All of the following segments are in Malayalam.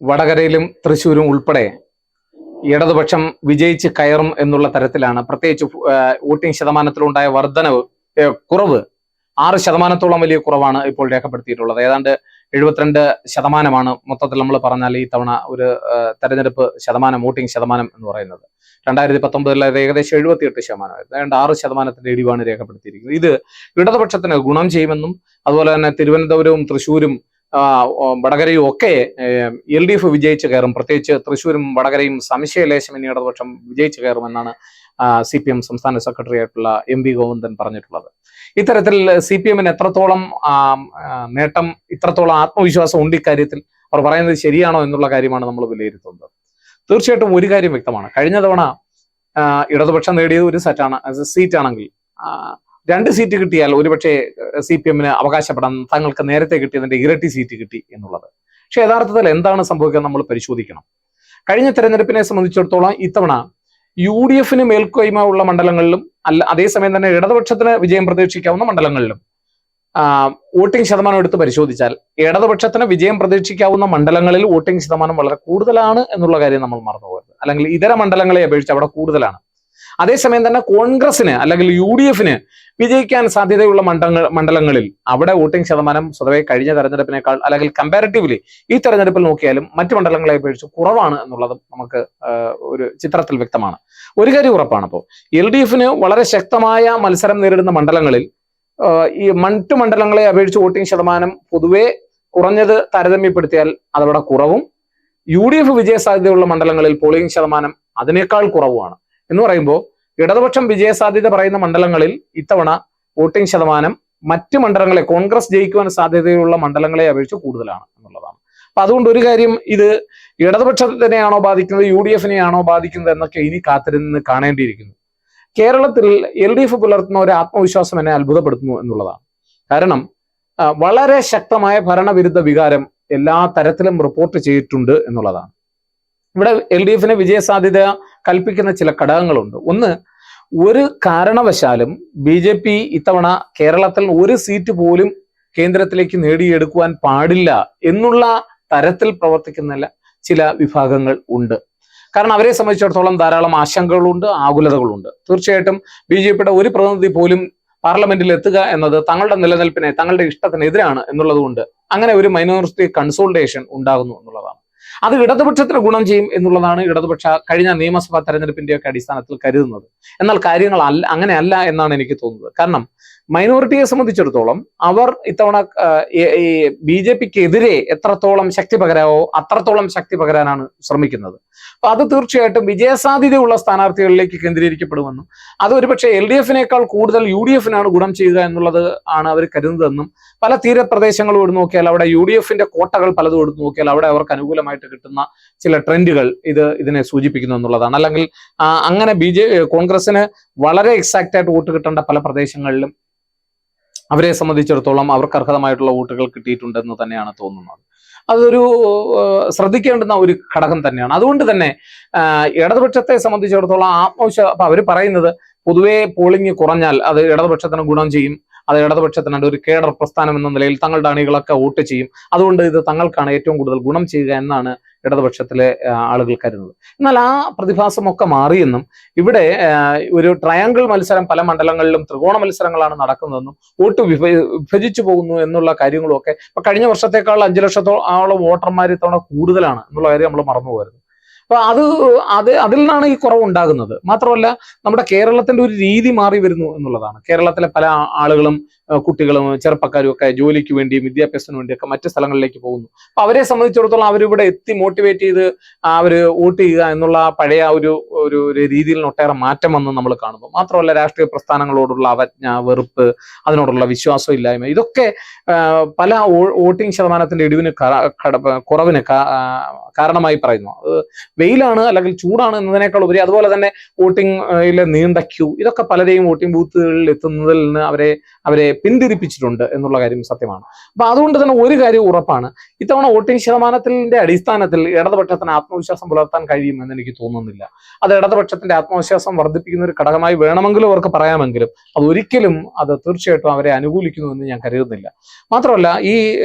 വടകരയിലും തൃശ്ശൂരും ഉൾപ്പെടെ ഇടതുപക്ഷം വിജയിച്ച് കയറും എന്നുള്ള തരത്തിലാണ്. പ്രത്യേകിച്ച് വോട്ടിംഗ് ശതമാനത്തിലുണ്ടായ കുറവ് 6% വലിയ കുറവാണ് ഇപ്പോൾ രേഖപ്പെടുത്തിയിട്ടുള്ളത്. ഏതാണ്ട് 72% മൊത്തത്തിൽ നമ്മൾ പറഞ്ഞാൽ ഈ തവണ ഒരു തെരഞ്ഞെടുപ്പ് ശതമാനം, വോട്ടിംഗ് ശതമാനം എന്ന് പറയുന്നത്. 2019 അത് ഏകദേശം 78%. ഏതാണ്ട് 6% ഇടിവാണ് രേഖപ്പെടുത്തിയിരിക്കുന്നത്. ഇത് ഇടതുപക്ഷത്തിന് ഗുണം ചെയ്യുമെന്നും അതുപോലെ തന്നെ തിരുവനന്തപുരവും തൃശ്ശൂരും വടകരയും ഒക്കെ LDF വിജയിച്ച് കയറും. പ്രത്യേകിച്ച് തൃശ്ശൂരും വടകരയും സംശയലേശം ഇടതുപക്ഷം വിജയിച്ച് കയറുമെന്നാണ് CPM സംസ്ഥാന സെക്രട്ടറി ആയിട്ടുള്ള MV ഗോവിന്ദൻ പറഞ്ഞിട്ടുള്ളത്. ഇത്തരത്തിൽ CPM-ന് എത്രത്തോളം നേട്ടം, ഇത്രത്തോളം ആത്മവിശ്വാസം ഉണ്ട് ഇക്കാര്യത്തിൽ, അവർ പറയുന്നത് ശരിയാണോ എന്നുള്ള കാര്യമാണ് നമ്മൾ വിലയിരുത്തുന്നത്. തീർച്ചയായിട്ടും ഒരു കാര്യം വ്യക്തമാണ്. കഴിഞ്ഞ തവണ ഇടതുപക്ഷം നേടിയത് ഒരു സീറ്റാണെങ്കിൽ 2 സീറ്റ് കിട്ടിയാൽ ഒരുപക്ഷെ CPM-ന് അവകാശപ്പെടാൻ തങ്ങൾക്ക് നേരത്തെ കിട്ടിയതിന്റെ ഇരട്ടി സീറ്റ് കിട്ടി എന്നുള്ളത്. പക്ഷെ യഥാർത്ഥത്തിൽ എന്താണ് സംഭവിക്കുക നമ്മൾ പരിശോധിക്കണം. കഴിഞ്ഞ തെരഞ്ഞെടുപ്പിനെ സംബന്ധിച്ചിടത്തോളം ഇത്തവണ UDF-ന് മേൽക്കോയ്മ ഉള്ള മണ്ഡലങ്ങളിലും അതേസമയം തന്നെ ഇടതുപക്ഷത്തിന് വിജയം പ്രതീക്ഷിക്കാവുന്ന മണ്ഡലങ്ങളിലും വോട്ടിംഗ് ശതമാനം എടുത്ത് പരിശോധിച്ചാൽ ഇടതുപക്ഷത്തിന് വിജയം പ്രതീക്ഷിക്കാവുന്ന മണ്ഡലങ്ങളിൽ വോട്ടിംഗ് ശതമാനം വളരെ കൂടുതലാണ് എന്നുള്ള കാര്യം നമ്മൾ മറന്നുപോകരുത്. അല്ലെങ്കിൽ ഇതര മണ്ഡലങ്ങളെ അപേക്ഷിച്ച് അവിടെ കൂടുതലാണ്. അതേസമയം തന്നെ കോൺഗ്രസിന് അല്ലെങ്കിൽ UDF-ന് വിജയിക്കാൻ സാധ്യതയുള്ള മണ്ഡലങ്ങളിൽ അവിടെ വോട്ടിംഗ് ശതമാനം സ്വതവേ കഴിഞ്ഞ തെരഞ്ഞെടുപ്പിനേക്കാൾ അല്ലെങ്കിൽ കമ്പാരിറ്റീവ്ലി ഈ തെരഞ്ഞെടുപ്പിൽ നോക്കിയാലും മറ്റു മണ്ഡലങ്ങളെ അപേക്ഷിച്ച് കുറവാണ് എന്നുള്ളത് നമുക്ക് ഒരു ചിത്രത്തിൽ വ്യക്തമാണ്. ഒരു കാര്യം ഉറപ്പാണ്. അപ്പോൾ LDF-ന് വളരെ ശക്തമായ മത്സരം നേരിടുന്ന മണ്ഡലങ്ങളിൽ ഈ മറ്റു മണ്ഡലങ്ങളെ അപേക്ഷിച്ച് വോട്ടിംഗ് ശതമാനം പൊതുവെ കുറഞ്ഞത് താരതമ്യപ്പെടുത്തിയാൽ അതവിടെ കുറവും, UDF വിജയ സാധ്യതയുള്ള മണ്ഡലങ്ങളിൽ പോളിംഗ് ശതമാനം അതിനേക്കാൾ കുറവുമാണ്. എന്ന് പറയുമ്പോൾ ഇടതുപക്ഷം വിജയസാധ്യത പറയുന്ന മണ്ഡലങ്ങളിൽ ഇത്തവണ വോട്ടിംഗ് ശതമാനം മറ്റ് മണ്ഡലങ്ങളെ, കോൺഗ്രസ് ജയിക്കുവാൻ സാധ്യതയുള്ള മണ്ഡലങ്ങളെ അപേക്ഷിച്ച് കൂടുതലാണ് എന്നുള്ളതാണ്. അപ്പൊ അതുകൊണ്ട് ഒരു കാര്യം, ഇത് ഇടതുപക്ഷത്തിനെയാണോ ബാധിക്കുന്നത്, UDF-നെയാണോ ബാധിക്കുന്നത് എന്നൊക്കെ ഇനി കാത്തിരുന്ന് കാണേണ്ടിയിരിക്കുന്നു. കേരളത്തിൽ LDF പുലർത്തുന്ന ഒരു ആത്മവിശ്വാസം എന്നെ അത്ഭുതപ്പെടുത്തുന്നു എന്നുള്ളതാണ്. കാരണം വളരെ ശക്തമായ ഭരണവിരുദ്ധ വികാരം എല്ലാ തരത്തിലും റിപ്പോർട്ട് ചെയ്തിട്ടുണ്ട് എന്നുള്ളതാണ്. ഇവിടെ LDF-ന് വിജയസാധ്യത കൽപ്പിക്കുന്ന ചില ഘടകങ്ങളുണ്ട്. ഒന്ന്, ഒരു കാരണവശാലും BJP ഇത്തവണ കേരളത്തിൽ ഒരു സീറ്റ് പോലും കേന്ദ്രത്തിലേക്ക് നേടിയെടുക്കുവാൻ പാടില്ല എന്നുള്ള തരത്തിൽ പ്രവർത്തിക്കുന്ന ചില വിഭാഗങ്ങൾ ഉണ്ട്. കാരണം അവരെ സംബന്ധിച്ചിടത്തോളം ധാരാളം ആശങ്കകളുണ്ട്, ആകുലതകളുണ്ട്. തീർച്ചയായിട്ടും BJP-യുടെ ഒരു പ്രതിനിധി പോലും പാർലമെന്റിൽ എത്തുക എന്നത് തങ്ങളുടെ നിലനിൽപ്പിനെ, തങ്ങളുടെ ഇഷ്ടത്തിനെതിരാണ് എന്നുള്ളതുകൊണ്ട് അങ്ങനെ ഒരു മൈനോറിറ്റി കൺസോൾട്ടേഷൻ ഉണ്ടാകുന്നു എന്നുള്ളതാണ്. അത് ഇടതുപക്ഷത്തിന് ഗുണം ചെയ്യും എന്നുള്ളതാണ് ഇടതുപക്ഷ കഴിഞ്ഞ നിയമസഭാ തെരഞ്ഞെടുപ്പിന്റെയൊക്കെ അടിസ്ഥാനത്തിൽ കരുതുന്നത്. എന്നാൽ കാര്യങ്ങൾ അങ്ങനെയല്ല എന്നാണ് എനിക്ക് തോന്നുന്നത്. കാരണം മൈനോറിറ്റിയെ സംബന്ധിച്ചിടത്തോളം അവർ ഇത്തവണ BJP-ക്കെതിരെ എത്രത്തോളം ശക്തി പകരാവോ അത്രത്തോളം ശക്തി പകരാനാണ് ശ്രമിക്കുന്നത്. അപ്പൊ അത് തീർച്ചയായിട്ടും വിജയസാധ്യതയുള്ള സ്ഥാനാർത്ഥികളിലേക്ക് കേന്ദ്രീകരിക്കപ്പെടുമെന്നും അത് ഒരുപക്ഷെ LDF-നേക്കാൾ കൂടുതൽ UDF-നാണ് ഗുണം ചെയ്യുക എന്നുള്ളത് ആണ് അവർ കരുതുന്നതെന്നും, പല തീരപ്രദേശങ്ങളും എടുത്തു നോക്കിയാൽ അവിടെ UDF-ന്റെ കോട്ടകൾ പലതും എടുത്തു നോക്കിയാൽ അവിടെ അവർക്ക് അനുകൂലമായിട്ട് കിട്ടുന്ന ചില ട്രെൻഡുകൾ ഇതിനെ സൂചിപ്പിക്കുന്നു എന്നുള്ളതാണ്. അല്ലെങ്കിൽ അങ്ങനെ കോൺഗ്രസിന് വളരെ എക്സാക്റ്റ് ആയിട്ട് വോട്ട് കിട്ടേണ്ട പല പ്രദേശങ്ങളിലും അവരെ സംബന്ധിച്ചിടത്തോളം അവർക്ക് അർഹതമായിട്ടുള്ള വോട്ടുകൾ കിട്ടിയിട്ടുണ്ടെന്ന് തന്നെയാണ് തോന്നുന്നത്. അതൊരു ശ്രദ്ധിക്കേണ്ടുന്ന ഒരു ഘടകം തന്നെയാണ്. അതുകൊണ്ട് തന്നെ ഇടതുപക്ഷത്തെ സംബന്ധിച്ചിടത്തോളം ആത്മവിശ്വാസം, അപ്പൊ അവർ പറയുന്നത് പൊതുവെ പോളിംഗ് കുറഞ്ഞാൽ അത് ഇടതുപക്ഷത്തിന് ഗുണം ചെയ്യും, അത് ഇടതുപക്ഷത്തിനുണ്ട് ഒരു കേഡർ പ്രസ്ഥാനം എന്ന നിലയിൽ തങ്ങളുടെ അണികളൊക്കെ വോട്ട് ചെയ്യും, അതുകൊണ്ട് ഇത് തങ്ങൾക്കാണ് ഏറ്റവും കൂടുതൽ ഗുണം ചെയ്യുക എന്നാണ് ഇടതുപക്ഷത്തിലെ ആളുകൾ കരുതുന്നത്. എന്നാൽ ആ പ്രതിഭാസമൊക്കെ മാറിയെന്നും ഇവിടെ ഒരു ട്രയാങ്കിൾ മത്സരം പല മണ്ഡലങ്ങളിലും ത്രികോണ മത്സരങ്ങളാണ് നടക്കുന്നതെന്നും വോട്ട് വിഭജിച്ചു പോകുന്നു എന്നുള്ള കാര്യങ്ങളും ഒക്കെ ഇപ്പൊ കഴിഞ്ഞ വർഷത്തേക്കാൾ 5 ലക്ഷത്തോളം വോട്ടർമാർ ഇത്തവണ കൂടുതലാണ് എന്നുള്ള കാര്യം നമ്മൾ മറന്നുപോകരുത്. അപ്പൊ അതിൽ നിന്നാണ് ഈ കുറവ് ഉണ്ടാകുന്നത്. മാത്രമല്ല നമ്മുടെ കേരളത്തിന്റെ ഒരു രീതി മാറി വരുന്നു എന്നുള്ളതാണ്. കേരളത്തിലെ പല ആളുകളും, കുട്ടികളും ചെറുപ്പക്കാരും ഒക്കെ ജോലിക്ക് വേണ്ടിയും വിദ്യാഭ്യാസത്തിന് വേണ്ടിയൊക്കെ മറ്റു സ്ഥലങ്ങളിലേക്ക് പോകുന്നു. അപ്പൊ അവരെ സംബന്ധിച്ചിടത്തോളം അവരിവിടെ എത്തി മോട്ടിവേറ്റ് ചെയ്ത് അവര് വോട്ട് ചെയ്യുക എന്നുള്ള പഴയ ഒരു രീതിയിൽ ഒട്ടേറെ മാറ്റം വന്ന് നമ്മൾ കാണുന്നു. മാത്രമല്ല രാഷ്ട്രീയ പ്രസ്ഥാനങ്ങളോടുള്ള അവജ്ഞ, വെറുപ്പ്, അതിനോടുള്ള വിശ്വാസമില്ലായ്മ, ഇതൊക്കെ പല വോട്ടിംഗ് ശതമാനത്തിന്റെ ഇടിവിന് കുറവിന് കാരണമായി പറയുന്നു. വെയിലാണ് അല്ലെങ്കിൽ ചൂടാണ് എന്നതിനേക്കാൾ ഉപരി അതുപോലെ തന്നെ വോട്ടിംഗിലെ നീണ്ട ക്യൂ, ഇതൊക്കെ പലരെയും വോട്ടിംഗ് ബൂത്തുകളിൽ എത്തുന്നതിൽ നിന്ന് അവരെ പിന്തിരിപ്പിച്ചിട്ടുണ്ട് എന്നുള്ള കാര്യം സത്യമാണ്. അപ്പൊ അതുകൊണ്ട് തന്നെ ഒരു കാര്യം ഉറപ്പാണ്, ഇത്തവണ വോട്ടിംഗ് ശതമാനത്തിന്റെ അടിസ്ഥാനത്തിൽ ഇടതുപക്ഷത്തിന് ആത്മവിശ്വാസം പുലർത്താൻ കഴിയുമെന്ന് എനിക്ക് തോന്നുന്നില്ല. അത് ഇടതുപക്ഷത്തിന്റെ ആത്മവിശ്വാസം വർദ്ധിപ്പിക്കുന്ന ഒരു ഘടകമായി വേണമെങ്കിലും അവർക്ക് പറയാമെങ്കിലും അതൊരിക്കലും അത് തീർച്ചയായിട്ടും അവരെ അനുകൂലിക്കുന്നുവെന്ന് ഞാൻ കരുതുന്നില്ല. മാത്രമല്ല, ഈ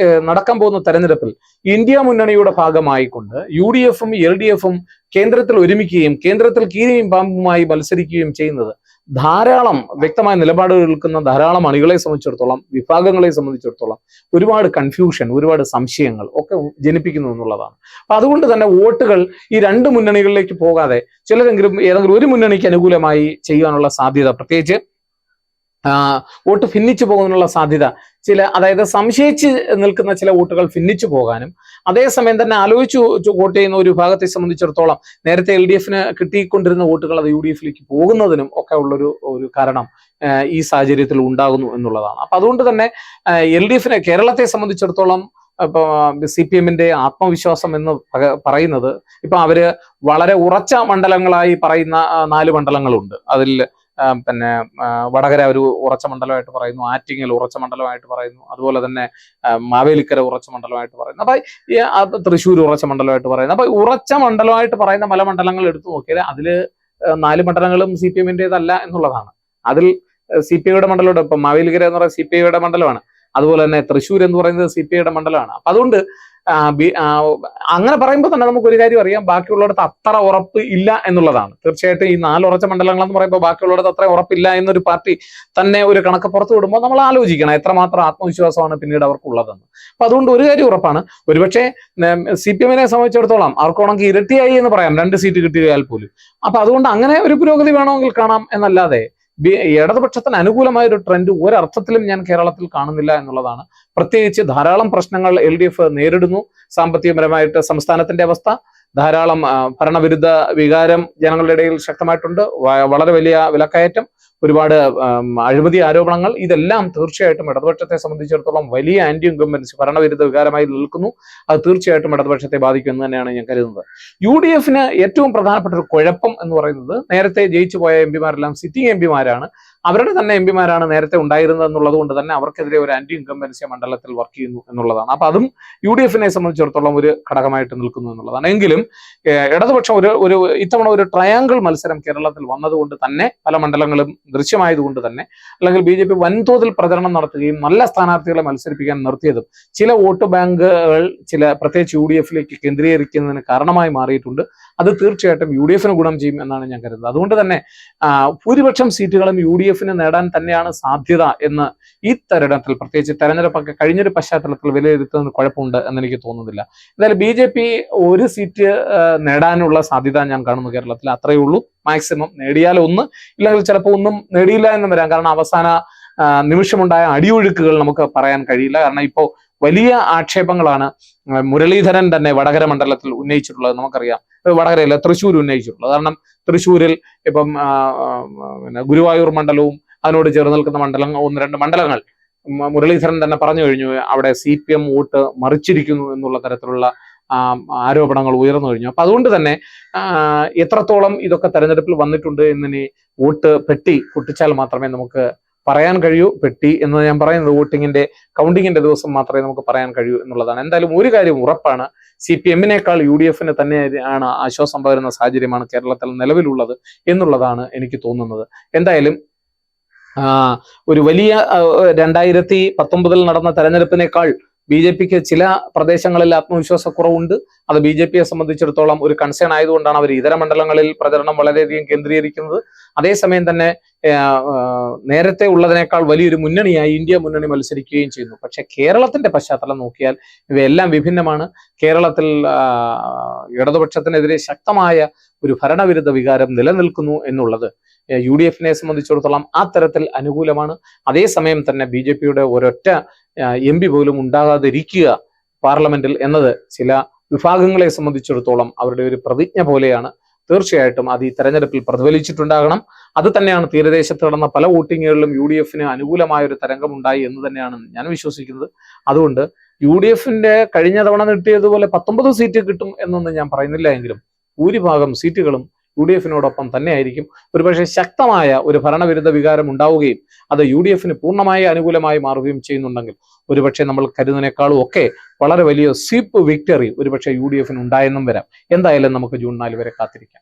നടക്കാൻ പോകുന്ന തെരഞ്ഞെടുപ്പിൽ ഇന്ത്യ മുന്നണിയുടെ ഭാഗമായിക്കൊണ്ട് UDF-ഉം LDF-ഉം കേന്ദ്രത്തിൽ ഒരുമിക്കുകയും കേന്ദ്രത്തിൽ കീരിയും പാമ്പുമായി മത്സരിക്കുകയും ചെയ്യുന്നത് ധാരാളം വ്യക്തമായ നിലപാടുകൾ എടുക്കുന്ന ധാരാളം അണികളെ സംബന്ധിച്ചിടത്തോളം, വിഭാഗങ്ങളെ സംബന്ധിച്ചിടത്തോളം ഒരുപാട് കൺഫ്യൂഷൻ, ഒരുപാട് സംശയങ്ങൾ ഒക്കെ ജനിപ്പിക്കുന്നു എന്നുള്ളതാണ്. അപ്പൊ അതുകൊണ്ട് തന്നെ വോട്ടുകൾ ഈ രണ്ട് മുന്നണികളിലേക്ക് പോകാതെ ചിലരെങ്കിലും ഏതെങ്കിലും ഒരു മുന്നണിക്ക് അനുകൂലമായി ചെയ്യാനുള്ള സാധ്യത, പ്രത്യേകിച്ച് വോട്ട് ഭിന്നിച്ചു പോകുന്നതിനുള്ള സാധ്യത അതായത് സംശയിച്ച് നിൽക്കുന്ന ചില വോട്ടുകൾ ഭിന്നിച്ചു പോകാനും, അതേസമയം തന്നെ ആലോചിച്ചു വോട്ട് ചെയ്യുന്ന ഒരു വിഭാഗത്തെ സംബന്ധിച്ചിടത്തോളം നേരത്തെ LDF-ന് കിട്ടിക്കൊണ്ടിരുന്ന വോട്ടുകൾ അത് UDF-ലേക്ക് പോകുന്നതിനും ഒക്കെ ഒരു കാരണം ഈ സാഹചര്യത്തിൽ ഉണ്ടാകുന്നു എന്നുള്ളതാണ്. അപ്പൊ അതുകൊണ്ട് തന്നെ LDF-ന് കേരളത്തെ സംബന്ധിച്ചിടത്തോളം ഇപ്പൊ CPM-ന്റെ ആത്മവിശ്വാസം എന്ന് പറയുന്നത്, ഇപ്പൊ അവര് വളരെ ഉറച്ച മണ്ഡലങ്ങളായി പറയുന്ന 4 മണ്ഡലങ്ങളുണ്ട്. അതിൽ പിന്നെ വടകര ഒരു ഉറച്ച മണ്ഡലമായിട്ട് പറയുന്നു, ആറ്റിങ്ങൽ ഉറച്ച മണ്ഡലമായിട്ട് പറയുന്നു, അതുപോലെ തന്നെ മാവേലിക്കര ഉറച്ച മണ്ഡലമായിട്ട് പറയുന്നു, അപ്പൊ തൃശ്ശൂർ ഉറച്ച മണ്ഡലമായിട്ട് പറയുന്നു. അപ്പൊ ഉറച്ച മണ്ഡലമായിട്ട് പറയുന്ന പല മണ്ഡലങ്ങൾ എടുത്തു നോക്കിയാൽ അതില് 4 മണ്ഡലങ്ങളും CPM-ന്റേതല്ല എന്നുള്ളതാണ്. അതിൽ CPI-യുടെ മണ്ഡലമുണ്ട്. ഇപ്പൊ മാവേലിക്കര എന്ന് പറയുന്നത് CPI-യുടെ മണ്ഡലമാണ്. അതുപോലെ തന്നെ തൃശ്ശൂർ എന്ന് പറയുന്നത് CPI-യുടെ മണ്ഡലമാണ്. അപ്പൊ അതുകൊണ്ട് അങ്ങനെ പറയുമ്പോൾ തന്നെ നമുക്ക് ഒരു കാര്യം അറിയാം, ബാക്കിയുള്ളിടത്ത് അത്ര ഉറപ്പ് ഇല്ല എന്നുള്ളതാണ്. തീർച്ചയായിട്ടും ഈ 4 ഉറച്ച മണ്ഡലങ്ങളെന്ന് പറയുമ്പോൾ ബാക്കിയുള്ളിടത്ത് അത്ര ഉറപ്പില്ല എന്നൊരു പാർട്ടി തന്നെ ഒരു കണക്ക് പുറത്തു വിടുമ്പോൾ നമ്മൾ ആലോചിക്കണം എത്രമാത്രം ആത്മവിശ്വാസമാണ് പിന്നീട് അവർക്കുള്ളതെന്ന്. അപ്പൊ അതുകൊണ്ട് ഒരു കാര്യം ഉറപ്പാണ്, ഒരുപക്ഷെ CPM-നെ സംബന്ധിച്ചിടത്തോളം അവർക്ക് വേണമെങ്കിൽ ഇരട്ടിയായി എന്ന് പറയാം 2 സീറ്റ് കിട്ടിയാൽ പോലും. അപ്പൊ അതുകൊണ്ട് അങ്ങനെ ഒരു പുരോഗതി വേണമെങ്കിൽ കാണാം എന്നല്ലാതെ ഇടതുപക്ഷത്തിന് അനുകൂലമായ ഒരു ട്രെൻഡ് ഒരർത്ഥത്തിലും ഞാൻ കേരളത്തിൽ കാണുന്നില്ല എന്നുള്ളതാണ്. പ്രത്യേകിച്ച് ധാരാളം പ്രശ്നങ്ങൾ LDF നേരിടുന്നു. സാമ്പത്തികപരമായിട്ട് സംസ്ഥാനത്തിന്റെ അവസ്ഥ, ധാരാളം ഭരണവിരുദ്ധ വികാരം ജനങ്ങളുടെ ഇടയിൽ ശക്തമായിട്ടുണ്ട്, വളരെ വലിയ വിലക്കയറ്റം, ഒരുപാട് അഴിമതി ആരോപണങ്ങൾ, ഇതെല്ലാം തീർച്ചയായിട്ടും ഇടതുപക്ഷത്തെ സംബന്ധിച്ചിടത്തോളം വലിയ ആന്റി ഇൻകംബൻസി, ഭരണവിരുദ്ധ വികാരമായി നിൽക്കുന്നു. അത് തീർച്ചയായിട്ടും ഇടതുപക്ഷത്തെ ബാധിക്കും എന്ന് തന്നെയാണ് ഞാൻ കരുതുന്നത്. UDF-ന് ഏറ്റവും പ്രധാനപ്പെട്ട ഒരു കുഴപ്പം എന്ന് പറയുന്നത്, നേരത്തെ ജയിച്ചു പോയ MP-മാരെല്ലാം സിറ്റിംഗ് MP-മാരാണ്, അവരുടെ തന്നെ MP-മാരാണ് നേരത്തെ ഉണ്ടായിരുന്നത് എന്നുള്ളത് കൊണ്ട് തന്നെ അവർക്കെതിരെ ഒരു ആന്റി ഇൻകംബൻസി മണ്ഡലത്തിൽ വർക്ക് ചെയ്യുന്നു എന്നുള്ളതാണ്. അപ്പൊ അതും UDF-നെ സംബന്ധിച്ചിടത്തോളം ഒരു ഘടകമായിട്ട് നിൽക്കുന്നു എന്നുള്ളതാണ്. എങ്കിലും ഇടതുപക്ഷം ഒരു ഇത്തവണ ഒരു ട്രയാങ്കിൾ മത്സരം കേരളത്തിൽ വന്നതുകൊണ്ട് തന്നെ, പല മണ്ഡലങ്ങളും ദൃശ്യമായതുകൊണ്ട് തന്നെ, അല്ലെങ്കിൽ BJP വൻതോതിൽ പ്രചരണം നടത്തുകയും നല്ല സ്ഥാനാർത്ഥികളെ മത്സരിപ്പിക്കാൻ നിർത്തിയതും ചില വോട്ട് ബാങ്കുകൾ പ്രത്യേകിച്ച് UDF-ലേക്ക് കേന്ദ്രീകരിക്കുന്നതിന് കാരണമായി മാറിയിട്ടുണ്ട്. അത് തീർച്ചയായിട്ടും UDF-ന് ഗുണം ചെയ്യും എന്നാണ് ഞാൻ കരുതുന്നത്. അതുകൊണ്ട് തന്നെ ഭൂരിപക്ഷം സീറ്റുകളും UDF-ന് നേടാൻ തന്നെയാണ് സാധ്യത എന്ന് ഈ തെരഞ്ഞെടുപ്പിൽ, പ്രത്യേകിച്ച് തെരഞ്ഞെടുപ്പൊക്കെ കഴിഞ്ഞൊരു പശ്ചാത്തലത്തിൽ വിലയിരുത്തുന്നതിന് കുഴപ്പമുണ്ട് എന്ന് എനിക്ക് തോന്നുന്നില്ല. എന്തായാലും BJP ഒരു സീറ്റ് നേടാനുള്ള സാധ്യത ഞാൻ കാണുന്നു കേരളത്തിൽ, അത്രയേ ഉള്ളൂ. മാക്സിമം നേടിയാൽ 1, ഇല്ലെങ്കിൽ ചിലപ്പോൾ ഒന്നും നേടിയില്ല എന്ന് വരാം. കാരണം അവസാന നിമിഷമുണ്ടായ അടിയൊഴുക്കുകൾ നമുക്ക് പറയാൻ കഴിയില്ല. കാരണം ഇപ്പോൾ വലിയ ആക്ഷേപങ്ങളാണ് മുരളീധരൻ തന്നെ വടകര മണ്ഡലത്തിൽ ഉന്നയിച്ചിട്ടുള്ളത്. നമുക്കറിയാം, വടകരയല്ല, തൃശ്ശൂർ ഉന്നയിച്ചിട്ടുള്ളത്. കാരണം തൃശ്ശൂരിൽ ഇപ്പം ഗുരുവായൂർ മണ്ഡലവും അതിനോട് ചേർന്ന് നിൽക്കുന്ന 1-2 മണ്ഡലങ്ങൾ മുരളീധരൻ തന്നെ പറഞ്ഞു കഴിഞ്ഞു, അവിടെ CPM വോട്ട് മറിച്ചിരിക്കുന്നു എന്നുള്ള തരത്തിലുള്ള ആരോപണങ്ങൾ ഉയർന്നു കഴിഞ്ഞു. അപ്പൊ അതുകൊണ്ട് തന്നെ എത്രത്തോളം ഇതൊക്കെ തെരഞ്ഞെടുപ്പിൽ വന്നിട്ടുണ്ട് എന്നിനി വോട്ട് പെട്ടി പൊട്ടിച്ചാൽ മാത്രമേ നമുക്ക് പറയാൻ കഴിയൂ. പെട്ടി എന്ന് ഞാൻ പറയുന്നത് വോട്ടിങ്ങിന്റെ കൗണ്ടിങ്ങിന്റെ ദിവസം മാത്രമേ നമുക്ക് പറയാൻ കഴിയൂ എന്നുള്ളതാണ്. എന്തായാലും ഒരു കാര്യം ഉറപ്പാണ്, CPM-നേക്കാൾ UDF-ന് തന്നെയാണ് ആശ്വാസം പകരുന്ന സാഹചര്യമാണ് കേരളത്തിൽ നിലവിലുള്ളത് എന്നുള്ളതാണ് എനിക്ക് തോന്നുന്നത്. എന്തായാലും ഒരു വലിയ 2019 നടന്ന തെരഞ്ഞെടുപ്പിനേക്കാൾ BJP-ക്ക് ചില പ്രദേശങ്ങളിൽ ആത്മവിശ്വാസക്കുറവുണ്ട്. അത് BJP-യെ സംബന്ധിച്ചിടത്തോളം ഒരു കൺസേൺ ആയതുകൊണ്ടാണ് അവർ ഇതര മണ്ഡലങ്ങളിൽ പ്രചരണം വളരെയധികം കേന്ദ്രീകരിക്കുന്നത്. അതേസമയം തന്നെ നേരത്തെ ഉള്ളതിനേക്കാൾ വലിയൊരു മുന്നണിയായി ഇന്ത്യ മുന്നണി മത്സരിക്കുകയും ചെയ്യുന്നു. പക്ഷെ കേരളത്തിന്റെ പശ്ചാത്തലം നോക്കിയാൽ ഇവയെല്ലാം വിഭിന്നമാണ്. കേരളത്തിൽ ഇടതുപക്ഷത്തിനെതിരെ ശക്തമായ ഒരു ഭരണവിരുദ്ധ വികാരം നിലനിൽക്കുന്നു എന്നുള്ളത് UDF-നെ സംബന്ധിച്ചിടത്തോളം ആ തരത്തിൽ അനുകൂലമാണ്. അതേസമയം തന്നെ BJP-യുടെ ഒരൊറ്റ MP പോലും ഉണ്ടാകാതിരിക്കുക പാർലമെന്റിൽ എന്നത് ചില വിഭാഗങ്ങളെ സംബന്ധിച്ചിടത്തോളം അവരുടെ ഒരു പ്രതിജ്ഞ പോലെയാണ്. തീർച്ചയായിട്ടും അത് ഈ തെരഞ്ഞെടുപ്പിൽ പ്രതിഫലിച്ചിട്ടുണ്ടാകണം. അത് തന്നെയാണ് തീരദേശത്ത് നടന്ന പല വോട്ടിങ്ങുകളിലും UDF-ന് അനുകൂലമായ ഒരു തരംഗമുണ്ടായി എന്ന് തന്നെയാണ് ഞാൻ വിശ്വസിക്കുന്നത്. അതുകൊണ്ട് UDF-ന്റെ കഴിഞ്ഞ തവണ കിട്ടിയതുപോലെ 19 സീറ്റ് കിട്ടും എന്നൊന്നും ഞാൻ പറയുന്നില്ല എങ്കിലും ഭൂരിഭാഗം സീറ്റുകളും UDF-നോടൊപ്പം തന്നെയായിരിക്കും. ഒരുപക്ഷെ ശക്തമായ ഒരു ഭരണവിരുദ്ധ വികാരം ഉണ്ടാവുകയും അത് UDF-ന് പൂർണ്ണമായി അനുകൂലമായി മാറുകയും ചെയ്യുന്നുണ്ടെങ്കിൽ ഒരുപക്ഷെ നമ്മൾ കരുതുന്നതിനേക്കാളും ഒക്കെ വളരെ വലിയ സ്വീപ്പ് വിക്ടറി ഒരുപക്ഷെ UDF-ന് ഉണ്ടായെന്നും വരാം. എന്തായാലും നമുക്ക് ജൂൺ 4 വരെ കാത്തിരിക്കാം.